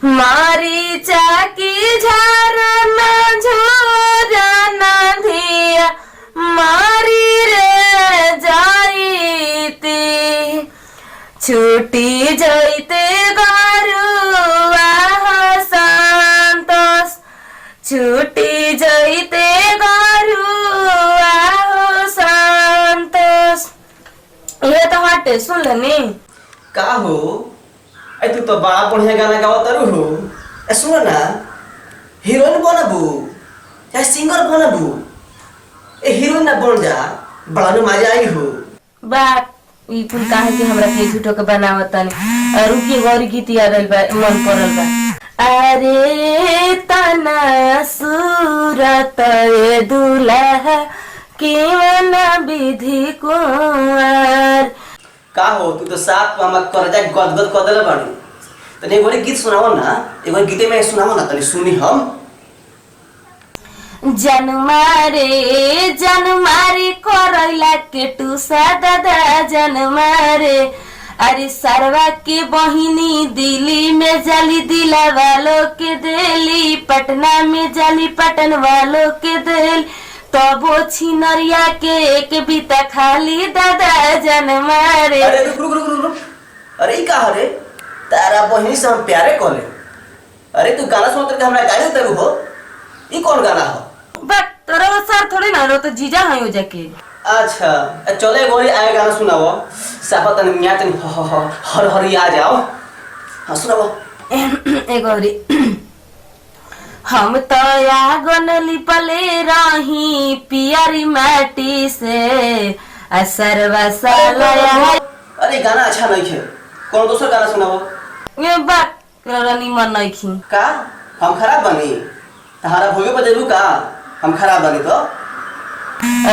मारी चाकी झारना झोरना धिया मारी रे जाईती छूटी जैते गरुआ संतोष छूटी जैते गरुआ संतोष। ये तो हटे सुन लेनी का हो ए तू तो बड़ा बढ़िया गाना गावत हो। ए सुन ना हीरोइन बनबू या सिंगर बनबू ए हीरोइन ना बन जा बड़ा न मजा आई हो। बात ई कुल काहे के हमरा के झूठो के बनावतन और रुकी गौरी गीत याद आइल बा मन पड़ल बा। अरे तना सूरत ए दुल्हा केवन विधि कुंवर। का हो तू तो साथ हम करजा गदगद कर देले बाड़ी तने एगो गीत सुनाओ ना एगो गीते में सुनाओ ना तनी सुनी हम। जनमारे करैला के टूसा दादा जनमारे अरे सरवा के बहिनी दिल्ली में जाली दिला वालों के दिली पटना में जाली पटन वालों के दिल तबो छिनरिया के एक बीता खाली दादा जनमारे। अरे रुक रुक रुक रुक अरे ई का रे तारा बहिनी से हम प्यारे कोले। अरे तू गाना सुनत के हमरा गाड़ी उतर हो ई कौन गाना हो? बट तोरा सर थोड़ी ना रो तो जीजा है हो जाके। अच्छा चले गोरी आए गाना सुनाओ साफत निया तन हर हर आ जाओ। हां सुनाओ ए गौरी हम तो आगन लिपले रही पियरी माटी से असरवा सालया। अरे गाना अच्छा नहीं है कौन दूसरा गाना सुनाओ। ये बात रानी मन नहीं खी का हम खराब बनी तहारा भोगे बजेलू का हम खराब बनी तो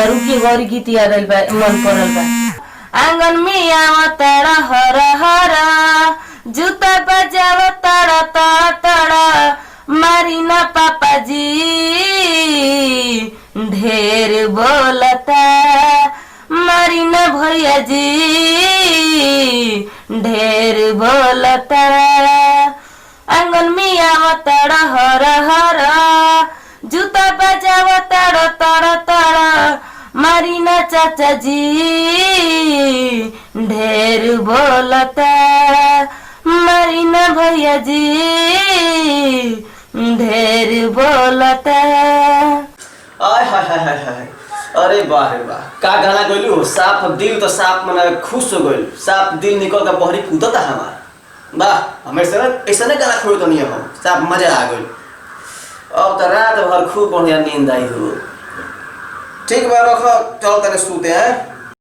रुकी गौरी गीत याद आइल बा मन पड़ल बा। आंगन में आवताड़ा हर हर जूता बजाव ताड़ा ताड़ा ताड़ा मारी ना पापा जी ढेर बोलता मारी ना भैया जी ढेर बोलता। आंगन में आवताड़ा हर हर जूता बजाव ताड़ा ताड़ा ताड़ा मारी ना चाचा जी ढेर बोलता मारी ना भैया जी ढेर बोलता। आय हाय हाय हाय हाय अरे वाह रे वाह का गाना गइलू हो साफ दिल तो साफ मने खुश हो गइल साफ दिल निकल के बहरी कूदता हमार। वाह हमें से ऐसा ना गाना खोयो तो नहीं हम साफ मजा आ गइल। अब तो रात भर खूब बढ़िया नींद आई हो। ठीक बा रखो चल तने सूते हैं।